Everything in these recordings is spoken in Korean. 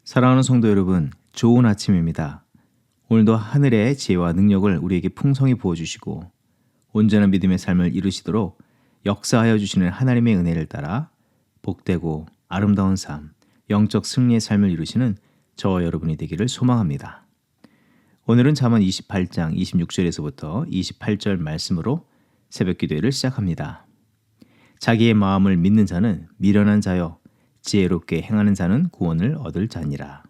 사랑하는 성도 여러분, 좋은 아침입니다. 오늘도 하늘의 지혜와 능력을 우리에게 풍성히 부어주시고 온전한 믿음의 삶을 이루시도록 역사하여 주시는 하나님의 은혜를 따라 복되고 아름다운 삶, 영적 승리의 삶을 이루시는 저와 여러분이 되기를 소망합니다. 오늘은 잠언 28장 26절에서부터 28절 말씀으로 새벽 기도회를 시작합니다. 자기의 마음을 믿는 자는 미련한 자여 지혜롭게 행하는 자는 구원을 얻을 자니라.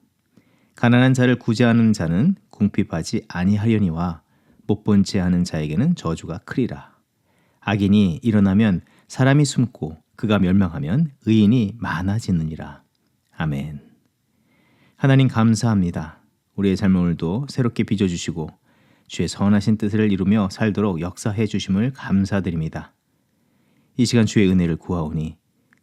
가난한 자를 구제하는 자는 궁핍하지 아니하려니와 못본 채 하는 자에게는 저주가 크리라. 악인이 일어나면 사람이 숨고 그가 멸망하면 의인이 많아지느니라. 아멘. 하나님 감사합니다. 우리의 삶을 오늘도 새롭게 빚어주시고 주의 선하신 뜻을 이루며 살도록 역사해 주심을 감사드립니다. 이 시간 주의 은혜를 구하오니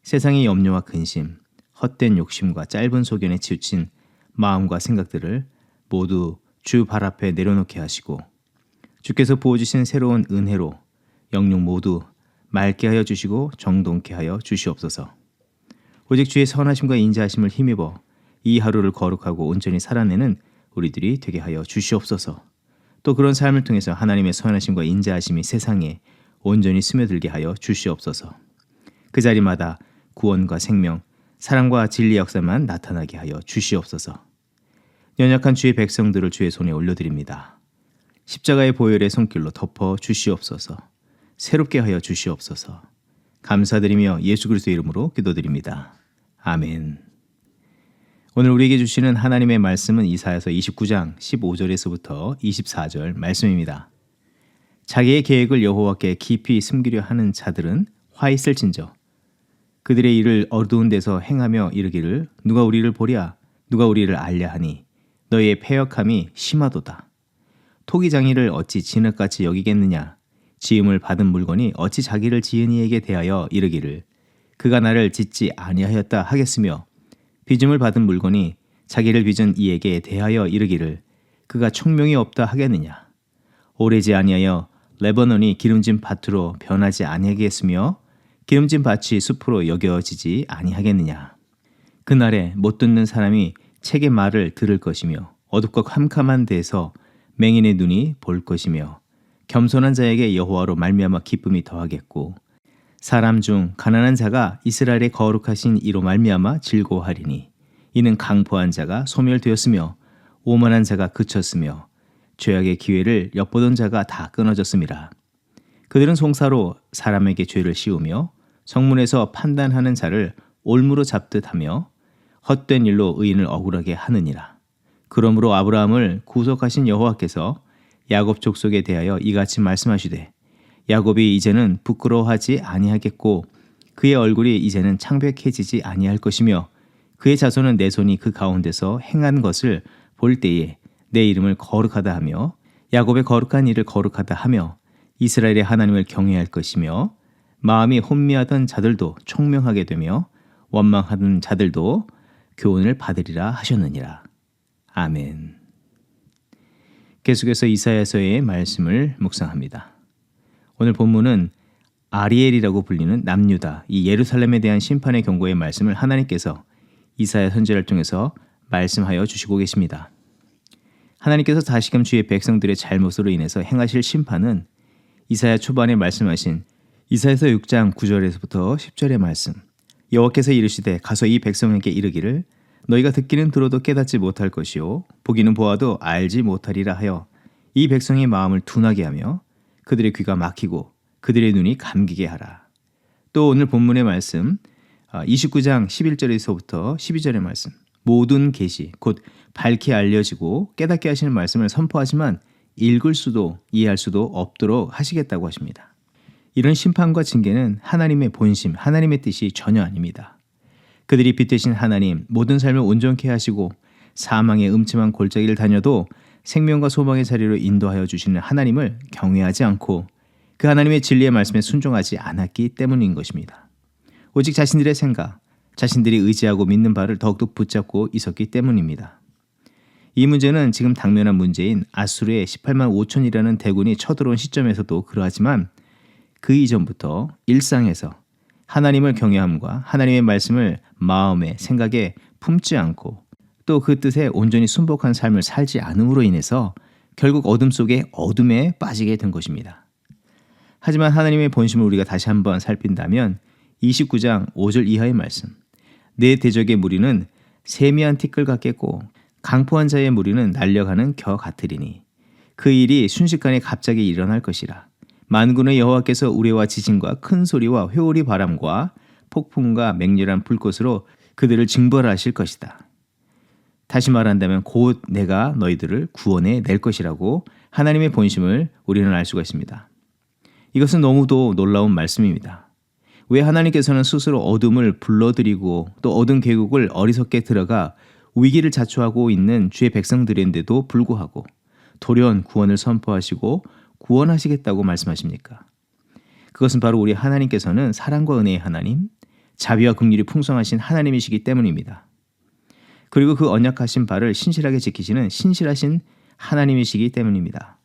세상의 염려와 근심, 헛된 욕심과 짧은 소견에 치우친 마음과 생각들을 모두 주 발 앞에 내려놓게 하시고 주께서 부어주신 새로운 은혜로 영육 모두 맑게 하여 주시고 정돈케 하여 주시옵소서. 오직 주의 선하심과 인자하심을 힘입어 이 하루를 거룩하고 온전히 살아내는 우리들이 되게 하여 주시옵소서. 또 그런 삶을 통해서 하나님의 선하심과 인자하심이 세상에 온전히 스며들게 하여 주시옵소서. 그 자리마다 구원과 생명, 사랑과 진리 역사만 나타나게 하여 주시옵소서. 연약한 주의 백성들을 주의 손에 올려드립니다. 십자가의 보혈의 손길로 덮어 주시옵소서. 새롭게 하여 주시옵소서. 감사드리며 예수 그리스도의 이름으로 기도드립니다. 아멘. 오늘 우리에게 주시는 하나님의 말씀은 이사야서 29장 15절에서부터 24절 말씀입니다. 자기의 계획을 여호와께 깊이 숨기려 하는 자들은 화 있을진저 그들의 일을 어두운 데서 행하며 이르기를 누가 우리를 보랴 누가 우리를 알랴 하니 너희의 패역함이 심하도다. 토기장이를 어찌 진흙같이 여기겠느냐 지음을 받은 물건이 어찌 자기를 지은 이에게 대하여 이르기를 그가 나를 짓지 아니하였다 하겠으며 빚음을 받은 물건이 자기를 빚은 이에게 대하여 이르기를 그가 총명이 없다 하겠느냐. 오래지 아니하여 레바논이 기름진 밭으로 변하지 아니하겠으며 기름진 밭이 숲으로 여겨지지 아니하겠느냐. 그날에 못 듣는 사람이 책의 말을 들을 것이며 어둡고 캄캄한 데서 맹인의 눈이 볼 것이며 겸손한 자에게 여호와로 말미암아 기쁨이 더하겠고 사람 중 가난한 자가 이스라엘의 거룩하신 이로 말미암아 즐거워하리니 이는 강포한 자가 소멸되었으며 오만한 자가 그쳤으며 죄악의 기회를 엿보던 자가 다 끊어졌음이라. 그들은 송사로 사람에게 죄를 씌우며 성문에서 판단하는 자를 올무로 잡듯 하며 헛된 일로 의인을 억울하게 하느니라. 그러므로 아브라함을 구속하신 여호와께서 야곱 족속에 대하여 이같이 말씀하시되 야곱이 이제는 부끄러워하지 아니하겠고 그의 얼굴이 이제는 창백해지지 아니할 것이며 그의 자손은 내 손이 그 가운데서 행한 것을 볼 때에 내 이름을 거룩하다 하며 야곱의 거룩한 일을 거룩하다 하며 이스라엘의 하나님을 경외할 것이며 마음이 혼미하던 자들도 총명하게 되며 원망하던 자들도 교훈을 받으리라 하셨느니라. 아멘. 계속해서 이사야서의 말씀을 묵상합니다. 오늘 본문은 아리엘이라고 불리는 남유다, 이 예루살렘에 대한 심판의 경고의 말씀을 하나님께서 이사야 선지자를 통해서 말씀하여 주시고 계십니다. 하나님께서 다시금 주의 백성들의 잘못으로 인해서 행하실 심판은 이사야 초반에 말씀하신 이사야서 6장 9절에서부터 10절의 말씀, 여호와께서 이르시되 가서 이 백성에게 이르기를 너희가 듣기는 들어도 깨닫지 못할 것이요 보기는 보아도 알지 못하리라 하여 이 백성의 마음을 둔하게 하며 그들의 귀가 막히고 그들의 눈이 감기게 하라. 또 오늘 본문의 말씀 29장 11절에서부터 12절의 말씀, 모든 계시 곧 밝히 알려지고 깨닫게 하시는 말씀을 선포하지만 읽을 수도 이해할 수도 없도록 하시겠다고 하십니다. 이런 심판과 징계는 하나님의 본심, 하나님의 뜻이 전혀 아닙니다. 그들이 빛되신 하나님, 모든 삶을 온전케 하시고 사망의 음침한 골짜기를 다녀도 생명과 소망의 자리로 인도하여 주시는 하나님을 경외하지 않고 그 하나님의 진리의 말씀에 순종하지 않았기 때문인 것입니다. 오직 자신들의 생각, 자신들이 의지하고 믿는 바를 더욱더 붙잡고 있었기 때문입니다. 이 문제는 지금 당면한 문제인 아수르의 18만 5천이라는 대군이 쳐들어온 시점에서도 그러하지만 그 이전부터 일상에서 하나님을 경외함과 하나님의 말씀을 마음에 생각에 품지 않고 또 그 뜻에 온전히 순복한 삶을 살지 않음으로 인해서 결국 어둠 속에 어둠에 빠지게 된 것입니다. 하지만 하나님의 본심을 우리가 다시 한번 살핀다면 29장 5절 이하의 말씀, 내 대적의 무리는 세미한 티끌 같겠고 강포한 자의 무리는 날려가는 겨 같으리니 그 일이 순식간에 갑자기 일어날 것이라. 만군의 여호와께서 우레와 지진과 큰 소리와 회오리 바람과 폭풍과 맹렬한 불꽃으로 그들을 징벌하실 것이다. 다시 말한다면 곧 내가 너희들을 구원해 낼 것이라고 하나님의 본심을 우리는 알 수가 있습니다. 이것은 너무도 놀라운 말씀입니다. 왜 하나님께서는 스스로 어둠을 불러들이고 또 어둠 계곡을 어리석게 들어가 위기를 자초하고 있는 주의 백성들인데도 불구하고 돌연 구원을 선포하시고 구원하시겠다고 말씀하십니까? 그것은 바로 우리 하나님께서는 사랑과 은혜의 하나님, 자비와 긍휼이 풍성하신 하나님이시기 때문입니다. 그리고 그 언약하신 바를 신실하게 지키시는 신실하신 하나님이시기 때문입니다.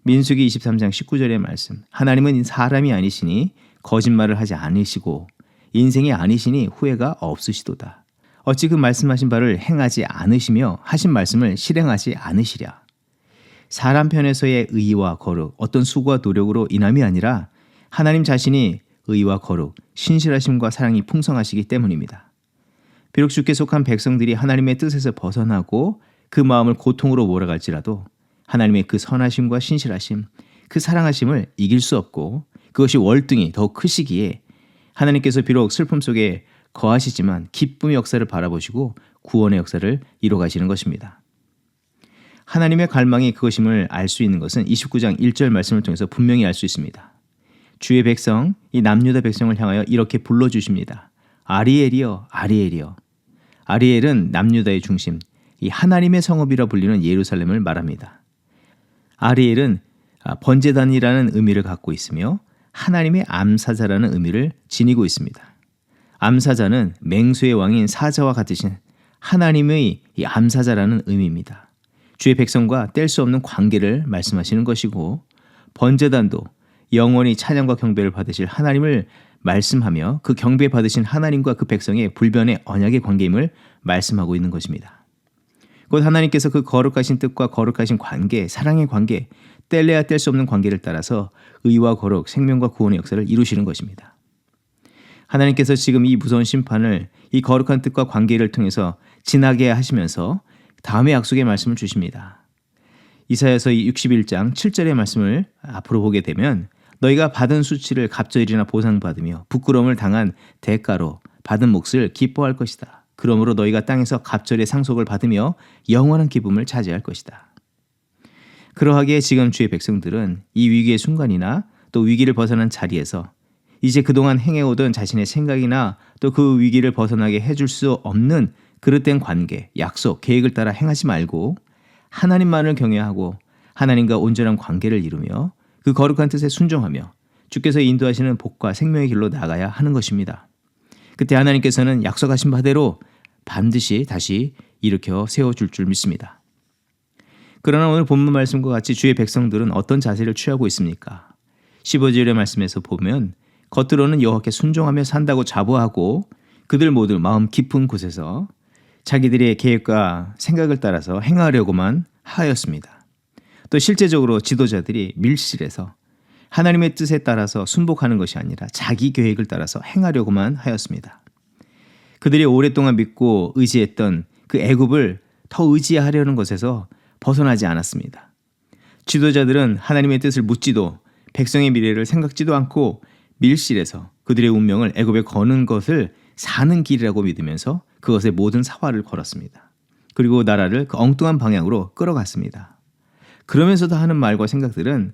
민수기 23장 19절의 말씀, 하나님은 사람이 아니시니 거짓말을 하지 않으시고 인생이 아니시니 후회가 없으시도다. 어찌 그 말씀하신 바를 행하지 않으시며 하신 말씀을 실행하지 않으시랴. 사람 편에서의 의와 거룩, 어떤 수고와 노력으로 인함이 아니라 하나님 자신이 의와 거룩, 신실하심과 사랑이 풍성하시기 때문입니다. 비록 주께 속한 백성들이 하나님의 뜻에서 벗어나고 그 마음을 고통으로 몰아갈지라도 하나님의 그 선하심과 신실하심, 그 사랑하심을 이길 수 없고 그것이 월등히 더 크시기에 하나님께서 비록 슬픔 속에 거하시지만 기쁨의 역사를 바라보시고 구원의 역사를 이뤄가시는 것입니다. 하나님의 갈망이 그것임을 알 수 있는 것은 29장 1절 말씀을 통해서 분명히 알 수 있습니다. 주의 백성, 이 남유다 백성을 향하여 이렇게 불러주십니다. 아리엘이여, 아리엘이여. 아리엘은 남유다의 중심, 이 하나님의 성읍이라 불리는 예루살렘을 말합니다. 아리엘은 번제단이라는 의미를 갖고 있으며 하나님의 암사자라는 의미를 지니고 있습니다. 암사자는 맹수의 왕인 사자와 같으신 하나님의 이 암사자라는 의미입니다. 주의 백성과 뗄 수 없는 관계를 말씀하시는 것이고, 번제단도 영원히 찬양과 경배를 받으실 하나님을 말씀하며 그 경배 받으신 하나님과 그 백성의 불변의 언약의 관계임을 말씀하고 있는 것입니다. 곧 하나님께서 그 거룩하신 뜻과 거룩하신 관계, 사랑의 관계, 뗄래야 뗄 수 없는 관계를 따라서 의와 거룩, 생명과 구원의 역사를 이루시는 것입니다. 하나님께서 지금 이 무서운 심판을 이 거룩한 뜻과 관계를 통해서 지나게 하시면서 다음의 약속의 말씀을 주십니다. 이사야서 61장 7절의 말씀을 앞으로 보게 되면 너희가 받은 수치를 갑절이나 보상받으며 부끄러움을 당한 대가로 받은 몫을 기뻐할 것이다. 그러므로 너희가 땅에서 갑절의 상속을 받으며 영원한 기쁨을 차지할 것이다. 그러하기에 지금 주의 백성들은 이 위기의 순간이나 또 위기를 벗어난 자리에서 이제 그동안 행해오던 자신의 생각이나 또 그 위기를 벗어나게 해줄 수 없는 그릇된 관계, 약속, 계획을 따라 행하지 말고 하나님만을 경외하고 하나님과 온전한 관계를 이루며 그 거룩한 뜻에 순종하며 주께서 인도하시는 복과 생명의 길로 나가야 하는 것입니다. 그때 하나님께서는 약속하신 바대로 반드시 다시 일으켜 세워줄 줄 믿습니다. 그러나 오늘 본문 말씀과 같이 주의 백성들은 어떤 자세를 취하고 있습니까? 15절의 말씀에서 보면 겉으로는 여호와께 순종하며 산다고 자부하고 그들 모두 마음 깊은 곳에서 자기들의 계획과 생각을 따라서 행하려고만 하였습니다. 또 실제적으로 지도자들이 밀실에서 하나님의 뜻에 따라서 순복하는 것이 아니라 자기 계획을 따라서 행하려고만 하였습니다. 그들이 오랫동안 믿고 의지했던 그 애굽을 더 의지하려는 것에서 벗어나지 않았습니다. 지도자들은 하나님의 뜻을 묻지도 백성의 미래를 생각지도 않고 밀실에서 그들의 운명을 애굽에 거는 것을 사는 길이라고 믿으면서 그것에 모든 사활을 걸었습니다. 그리고 나라를 그 엉뚱한 방향으로 끌어갔습니다. 그러면서도 하는 말과 생각들은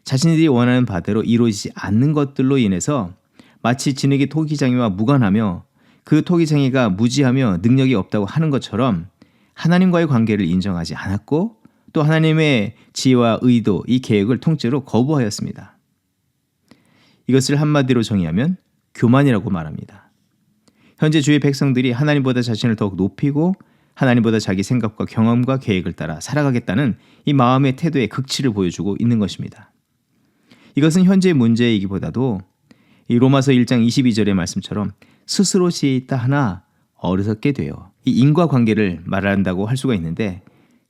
자신들이 원하는 바대로 이루어지지 않는 것들로 인해서 마치 진흙이 토기장이와 무관하며 그 토기장이가 무지하며 능력이 없다고 하는 것처럼 하나님과의 관계를 인정하지 않았고 또 하나님의 지혜와 의도, 이 계획을 통째로 거부하였습니다. 이것을 한마디로 정의하면 교만이라고 말합니다. 현재 주의 백성들이 하나님보다 자신을 더욱 높이고 하나님보다 자기 생각과 경험과 계획을 따라 살아가겠다는 이 마음의 태도의 극치를 보여주고 있는 것입니다. 이것은 현재의 문제이기보다도 이 로마서 1장 22절의 말씀처럼 스스로 지혜 있다 하나 어리석게 되어 이 인과관계를 말한다고 할 수가 있는데,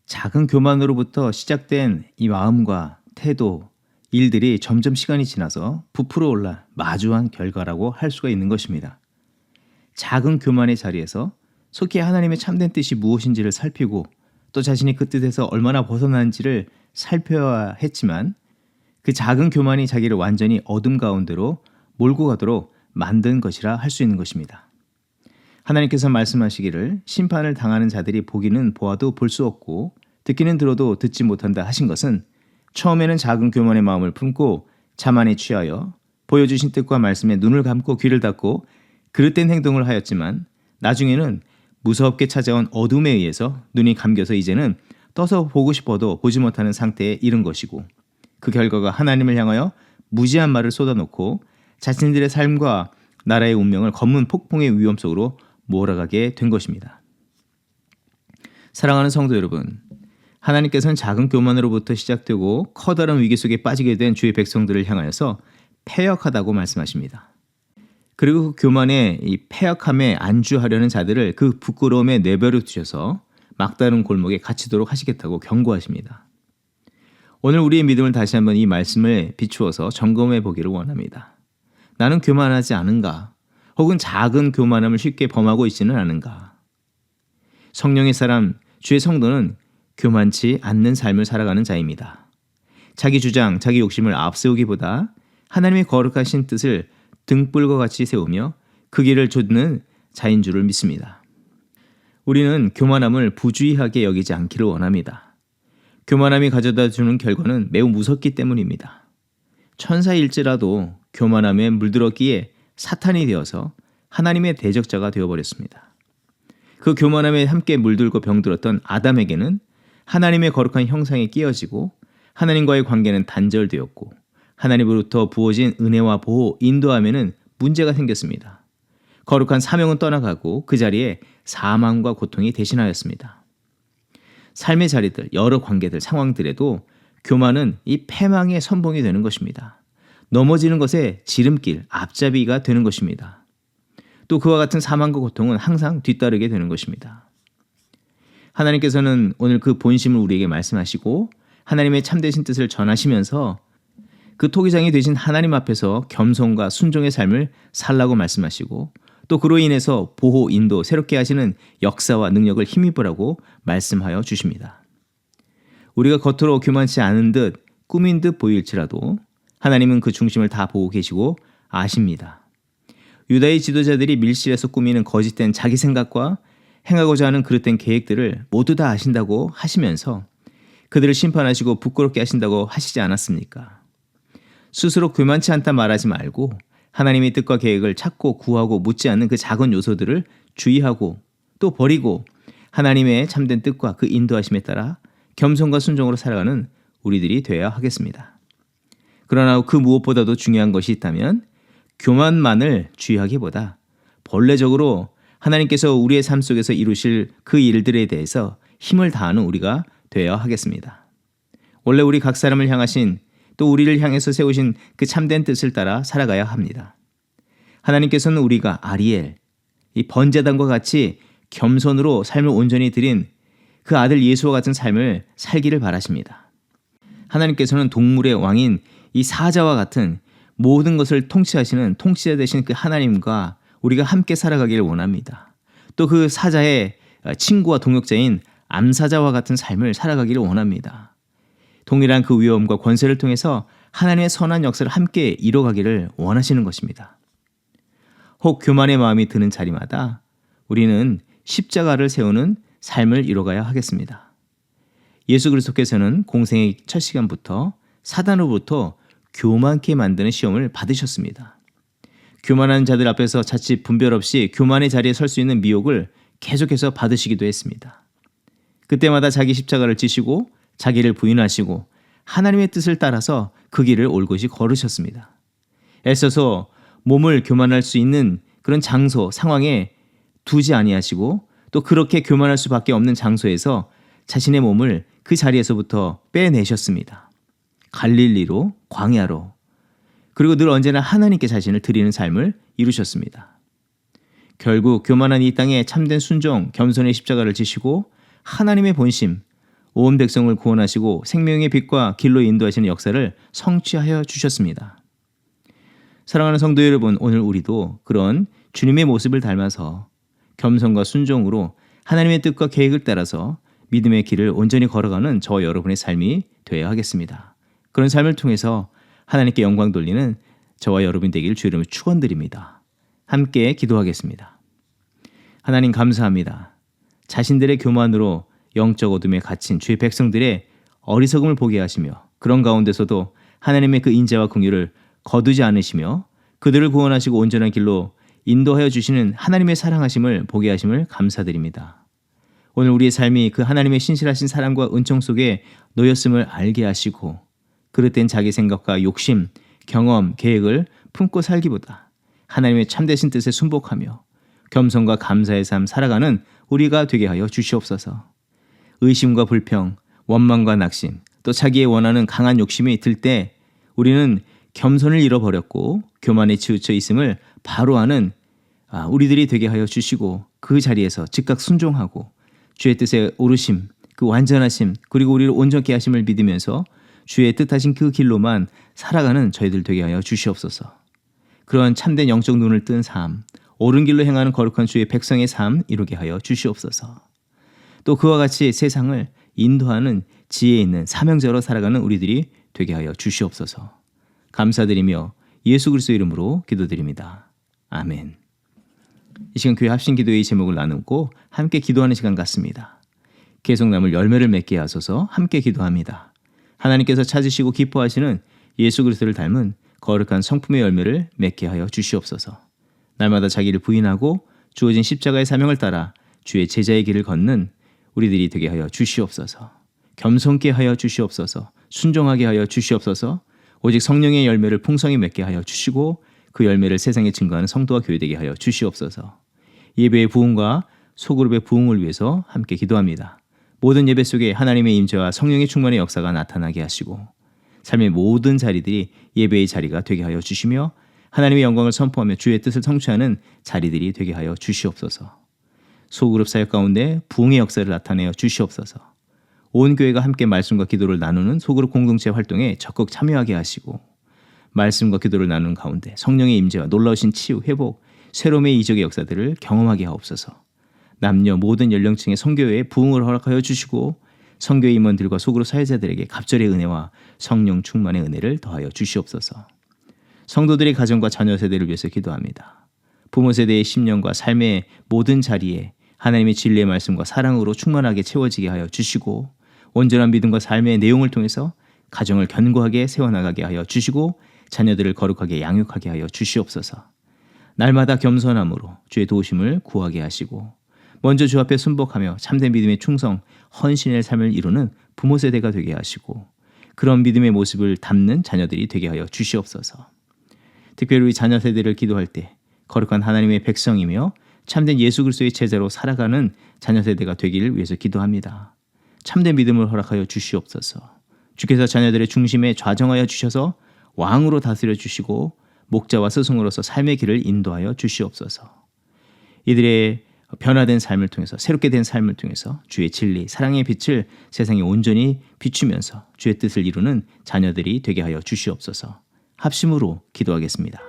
작은 교만으로부터 시작된 이 마음과 태도, 일들이 점점 시간이 지나서 부풀어 올라 마주한 결과라고 할 수가 있는 것입니다. 작은 교만의 자리에서 속히 하나님의 참된 뜻이 무엇인지를 살피고 또 자신이 그 뜻에서 얼마나 벗어난지를 살펴야 했지만, 그 작은 교만이 자기를 완전히 어둠 가운데로 몰고 가도록 만든 것이라 할 수 있는 것입니다. 하나님께서 말씀하시기를 심판을 당하는 자들이 보기는 보아도 볼 수 없고 듣기는 들어도 듣지 못한다 하신 것은, 처음에는 작은 교만의 마음을 품고 자만에 취하여 보여주신 뜻과 말씀에 눈을 감고 귀를 닫고 그릇된 행동을 하였지만, 나중에는 무섭게 찾아온 어둠에 의해서 눈이 감겨서 이제는 떠서 보고 싶어도 보지 못하는 상태에 이른 것이고, 그 결과가 하나님을 향하여 무지한 말을 쏟아놓고 자신들의 삶과 나라의 운명을 검은 폭풍의 위험 속으로 몰아가게 된 것입니다. 사랑하는 성도 여러분, 하나님께서는 작은 교만으로부터 시작되고 커다란 위기 속에 빠지게 된 주의 백성들을 향하여서 패역하다고 말씀하십니다. 그리고 그 교만의 이 패역함에 안주하려는 자들을 그 부끄러움에 내버려 두셔서 막다른 골목에 갇히도록 하시겠다고 경고하십니다. 오늘 우리의 믿음을 다시 한번 이 말씀을 비추어서 점검해 보기를 원합니다. 나는 교만하지 않은가? 혹은 작은 교만함을 쉽게 범하고 있지는 않은가? 성령의 사람, 주의 성도는 교만치 않는 삶을 살아가는 자입니다. 자기 주장, 자기 욕심을 앞세우기보다 하나님의 거룩하신 뜻을 등불과 같이 세우며 그 길을 좇는 자인 줄을 믿습니다. 우리는 교만함을 부주의하게 여기지 않기를 원합니다. 교만함이 가져다 주는 결과는 매우 무섭기 때문입니다. 천사일지라도 교만함에 물들었기에 사탄이 되어서 하나님의 대적자가 되어버렸습니다. 그 교만함에 함께 물들고 병들었던 아담에게는 하나님의 거룩한 형상에 끼어지고 하나님과의 관계는 단절되었고, 하나님으로부터 부어진 은혜와 보호, 인도함에는 문제가 생겼습니다. 거룩한 사명은 떠나가고 그 자리에 사망과 고통이 대신하였습니다. 삶의 자리들, 여러 관계들, 상황들에도 교만은 이 패망의 선봉이 되는 것입니다. 넘어지는 것에 지름길, 앞잡이가 되는 것입니다. 또 그와 같은 사망과 고통은 항상 뒤따르게 되는 것입니다. 하나님께서는 오늘 그 본심을 우리에게 말씀하시고 하나님의 참되신 뜻을 전하시면서 그 토기장이 되신 하나님 앞에서 겸손과 순종의 삶을 살라고 말씀하시고, 또 그로 인해서 보호, 인도, 새롭게 하시는 역사와 능력을 힘입으라고 말씀하여 주십니다. 우리가 겉으로 교만치 않은 듯 꾸민 듯 보일지라도 하나님은 그 중심을 다 보고 계시고 아십니다. 유다의 지도자들이 밀실에서 꾸미는 거짓된 자기 생각과 행하고자 하는 그릇된 계획들을 모두 다 아신다고 하시면서 그들을 심판하시고 부끄럽게 하신다고 하시지 않았습니까? 스스로 교만치 않다 말하지 말고 하나님의 뜻과 계획을 찾고 구하고 묻지 않는 그 작은 요소들을 주의하고 또 버리고 하나님의 참된 뜻과 그 인도하심에 따라 겸손과 순종으로 살아가는 우리들이 되어야 하겠습니다. 그러나 그 무엇보다도 중요한 것이 있다면 교만만을 주의하기보다 본래적으로 하나님께서 우리의 삶 속에서 이루실 그 일들에 대해서 힘을 다하는 우리가 되어야 하겠습니다. 원래 우리 각 사람을 향하신, 또 우리를 향해서 세우신 그 참된 뜻을 따라 살아가야 합니다. 하나님께서는 우리가 아리엘, 이 번제단과 같이 겸손으로 삶을 온전히 드린 그 아들 예수와 같은 삶을 살기를 바라십니다. 하나님께서는 동물의 왕인 이 사자와 같은 모든 것을 통치하시는 통치자 되신 그 하나님과 우리가 함께 살아가기를 원합니다. 또 그 사자의 친구와 동역자인 암사자와 같은 삶을 살아가기를 원합니다. 동일한 그 위엄과 권세를 통해서 하나님의 선한 역사를 함께 이뤄가기를 원하시는 것입니다. 혹 교만의 마음이 드는 자리마다 우리는 십자가를 세우는 삶을 이뤄가야 하겠습니다. 예수 그리스도께서는 공생의 첫 시간부터 사단으로부터 교만케 만드는 시험을 받으셨습니다. 교만한 자들 앞에서 자칫 분별 없이 교만의 자리에 설 수 있는 미혹을 계속해서 받으시기도 했습니다. 그때마다 자기 십자가를 지시고 자기를 부인하시고 하나님의 뜻을 따라서 그 길을 올곧이 걸으셨습니다. 애써서 몸을 교만할 수 있는 그런 장소, 상황에 두지 아니하시고 또 그렇게 교만할 수밖에 없는 장소에서 자신의 몸을 그 자리에서부터 빼내셨습니다. 갈릴리로, 광야로, 그리고 늘 언제나 하나님께 자신을 드리는 삶을 이루셨습니다. 결국 교만한 이 땅에 참된 순종, 겸손의 십자가를 지시고 하나님의 본심, 온 백성을 구원하시고 생명의 빛과 길로 인도하시는 역사를 성취하여 주셨습니다. 사랑하는 성도 여러분, 오늘 우리도 그런 주님의 모습을 닮아서 겸손과 순종으로 하나님의 뜻과 계획을 따라서 믿음의 길을 온전히 걸어가는 저와 여러분의 삶이 되어야 하겠습니다. 그런 삶을 통해서 하나님께 영광 돌리는 저와 여러분 되길 주 이름으로 축원드립니다. 함께 기도하겠습니다. 하나님 감사합니다. 자신들의 교만으로 영적 어둠에 갇힌 주의 백성들의 어리석음을 보게 하시며 그런 가운데서도 하나님의 그 인자와 긍휼을 거두지 않으시며 그들을 구원하시고 온전한 길로 인도하여 주시는 하나님의 사랑하심을 보게 하심을 감사드립니다. 오늘 우리의 삶이 그 하나님의 신실하신 사랑과 은총 속에 놓였음을 알게 하시고 그릇된 자기 생각과 욕심, 경험, 계획을 품고 살기보다 하나님의 참되신 뜻에 순복하며 겸손과 감사의 삶 살아가는 우리가 되게 하여 주시옵소서. 의심과 불평, 원망과 낙심, 또 자기의 원하는 강한 욕심이 들 때 우리는 겸손을 잃어버렸고 교만에 치우쳐 있음을 바로 아는 우리들이 되게 하여 주시고 그 자리에서 즉각 순종하고 주의 뜻에 오르심, 그 완전하심, 그리고 우리를 온전케 하심을 믿으면서 주의 뜻하신 그 길로만 살아가는 저희들 되게 하여 주시옵소서. 그런 참된 영적 눈을 뜬 삶, 옳은 길로 행하는 거룩한 주의 백성의 삶 이루게 하여 주시옵소서. 또 그와 같이 세상을 인도하는 지혜 있는 사명자로 살아가는 우리들이 되게 하여 주시옵소서. 감사드리며 예수 그리스도 이름으로 기도드립니다. 아멘. 이 시간 교회 합심 기도의 제목을 나누고 함께 기도하는 시간 같습니다. 계속 남을 열매를 맺게 하소서. 함께 기도합니다. 하나님께서 찾으시고 기뻐하시는 예수 그리스도를 닮은 거룩한 성품의 열매를 맺게 하여 주시옵소서. 날마다 자기를 부인하고 주어진 십자가의 사명을 따라 주의 제자의 길을 걷는 우리들이 되게 하여 주시옵소서. 겸손케 하여 주시옵소서. 순종하게 하여 주시옵소서. 오직 성령의 열매를 풍성히 맺게 하여 주시고 그 열매를 세상에 증거하는 성도와 교회 되게 하여 주시옵소서. 예배의 부흥과 소그룹의 부흥을 위해서 함께 기도합니다. 모든 예배 속에 하나님의 임재와 성령의 충만의 역사가 나타나게 하시고 삶의 모든 자리들이 예배의 자리가 되게 하여 주시며 하나님의 영광을 선포하며 주의 뜻을 성취하는 자리들이 되게 하여 주시옵소서. 소그룹 사역 가운데 부흥의 역사를 나타내어 주시옵소서. 온 교회가 함께 말씀과 기도를 나누는 소그룹 공동체 활동에 적극 참여하게 하시고 말씀과 기도를 나누는 가운데 성령의 임재와 놀라우신 치유, 회복, 새로움의 이적의 역사들을 경험하게 하옵소서. 남녀 모든 연령층의 선교회에 부흥을 허락하여 주시고 선교회 임원들과 소그룹 사회자들에게 갑절의 은혜와 성령 충만의 은혜를 더하여 주시옵소서. 성도들의 가정과 자녀 세대를 위해서 기도합니다. 부모 세대의 심령과 삶의 모든 자리에 하나님의 진리의 말씀과 사랑으로 충만하게 채워지게 하여 주시고 온전한 믿음과 삶의 내용을 통해서 가정을 견고하게 세워나가게 하여 주시고 자녀들을 거룩하게 양육하게 하여 주시옵소서. 날마다 겸손함으로 주의 도우심을 구하게 하시고 먼저 주 앞에 순복하며 참된 믿음의 충성, 헌신의 삶을 이루는 부모 세대가 되게 하시고 그런 믿음의 모습을 담는 자녀들이 되게 하여 주시옵소서. 특별히 우리 자녀 세대를 기도할 때 거룩한 하나님의 백성이며 참된 예수 그리스도의 제자로 살아가는 자녀 세대가 되기를 위해서 기도합니다. 참된 믿음을 허락하여 주시옵소서. 주께서 자녀들의 중심에 좌정하여 주셔서 왕으로 다스려 주시고 목자와 스승으로서 삶의 길을 인도하여 주시옵소서. 이들의 변화된 삶을 통해서 새롭게 된 삶을 통해서 주의 진리, 사랑의 빛을 세상에 온전히 비추면서 주의 뜻을 이루는 자녀들이 되게 하여 주시옵소서. 합심으로 기도하겠습니다.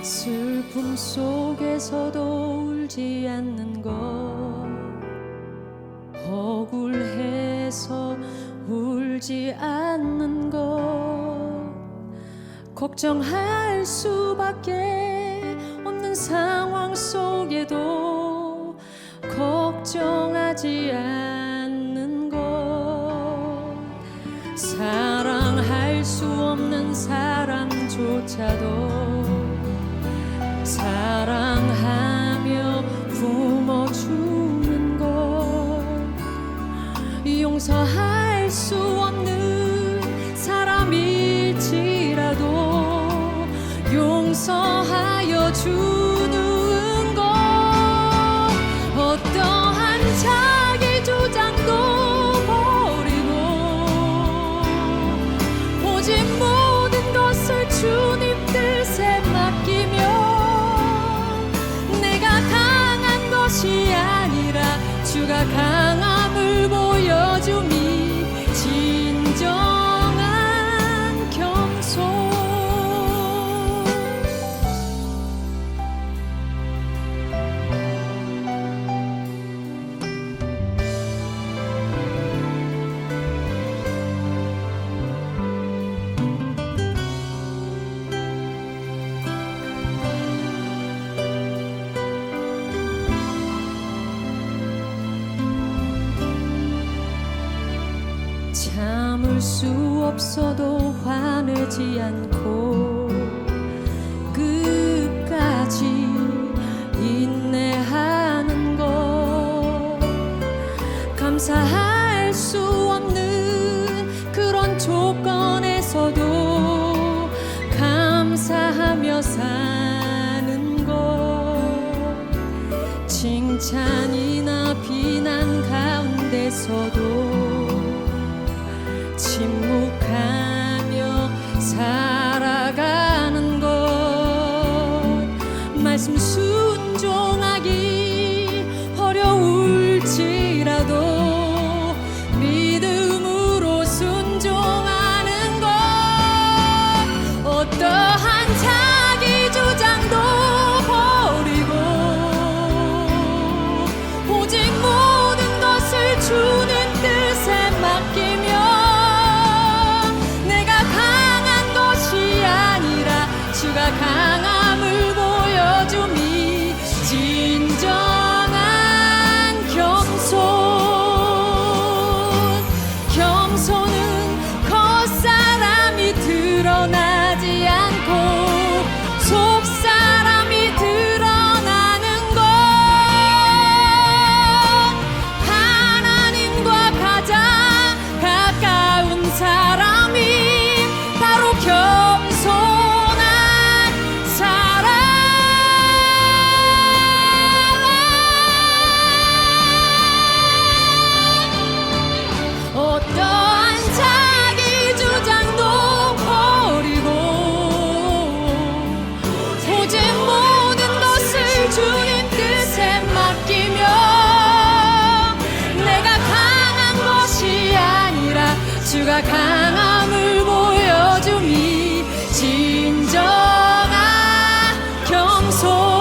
슬픔 속에서도 울지 않는 것, 억울해서 울지 않는 것, 걱정할 수밖에 없는 상황 속에도 걱정하지 않는 것, 사랑할 수 없는 사람조차도 사랑하며 품어주는 것, 용서할 수 용서하여 주는 것 어떠한 자기 주장도 버리고 오직 모든 것을 주님 뜻에 맡기며 내가 강한 것이 아니라 주가 강함을 보여줌이 진정한 겸손. 참을 수 없어도 화내지 않고 끝까지 인내하는 것 감사할 수 없는 그런 조건에서도 감사하며 사는 것 칭찬이나 비난 가운데서도 침묵하며 살아가는 것 말씀 순종하기 어려울지라도 믿음으로 순종하는 것 어떠한 자기 주장도 버리고 오직 모든 것을 주님 뜻에 맡기며 주가 강함을 보여줌이 진정한 겸손. 겸손은 겉사람이 드러나지 않고 속사람이 드러나는 것 하나님과 가장 가까운 사람이 바로 겸손. 어떠한 자기 주장도 버리고 오직 모든 것을 주님 뜻에 맡기며 내가 강한 것이 아니라 주가 강함을 보여줌이 진정한 겸손.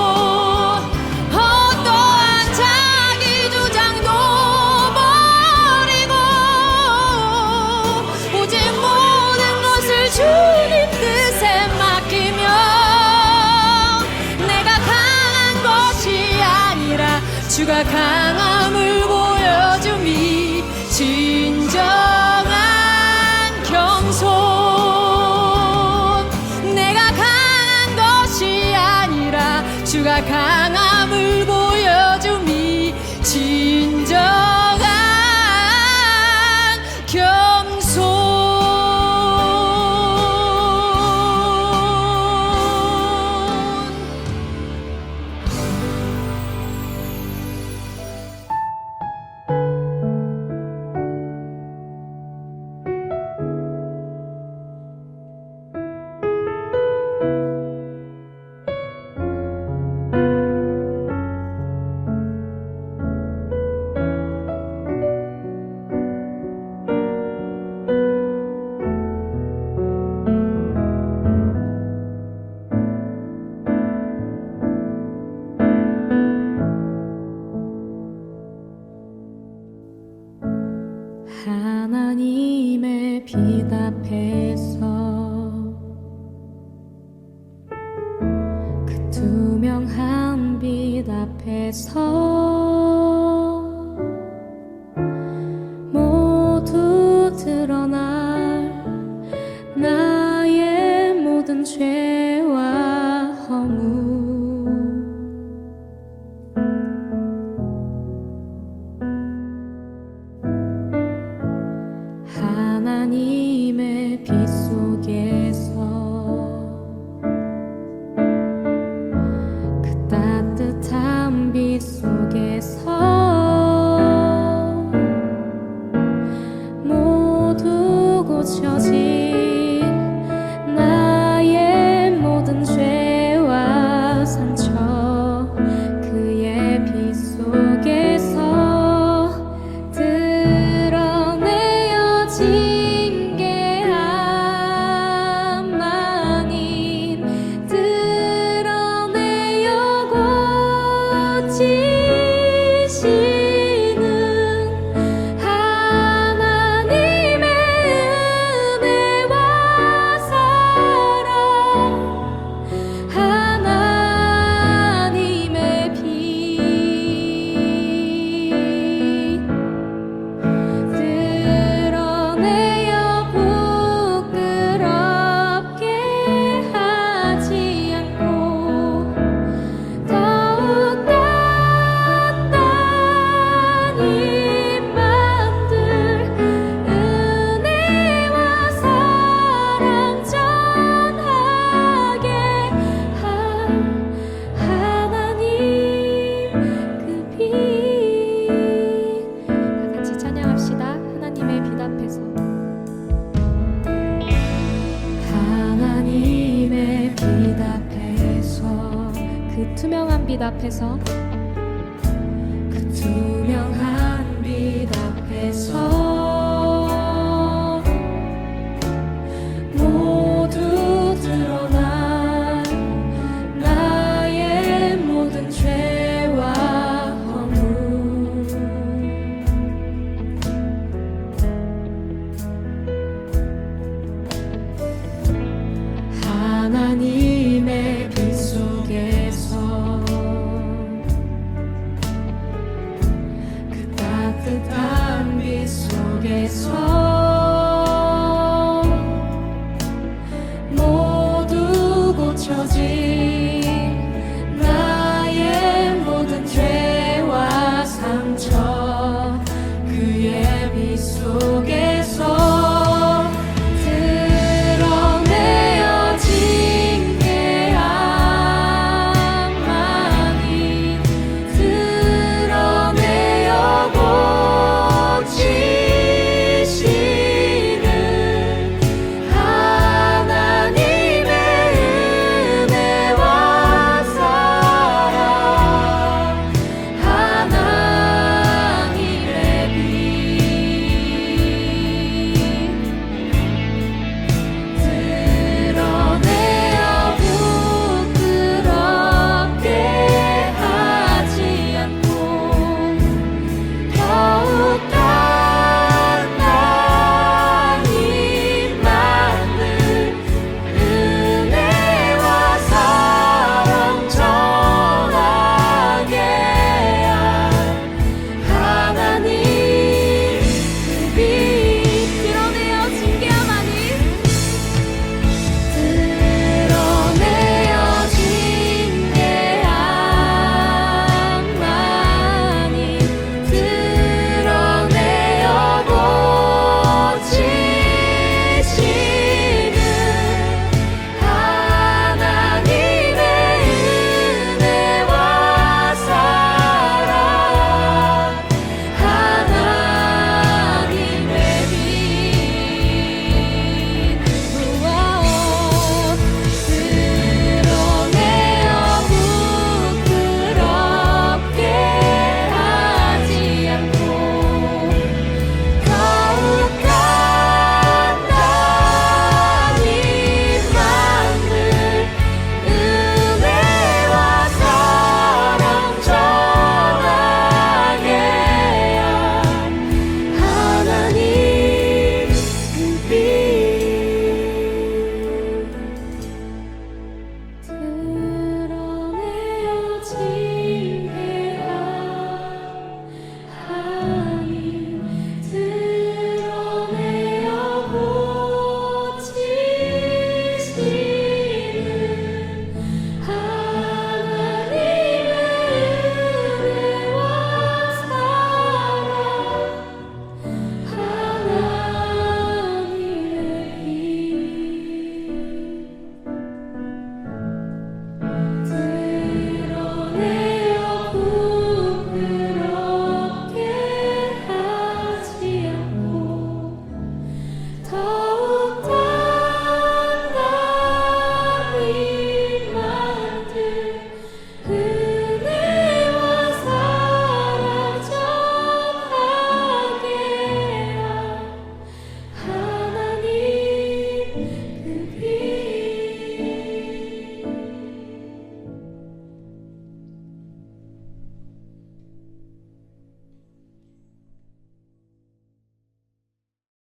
주님 뜻에 맡기며 내가 강한 것이 아니라 주가 강함을 보여줌이 진정한 겸손. 내가 강한 것이 아니라 주가 강함을 보여줌이 진정한 겸손. 하나님의 빛 앞에서 그 투명한 빛 앞에서 모두 드러날 나의 모든 죄와 허물 하나님의 빛 속에서 투명한 빛 앞에서 그 투명한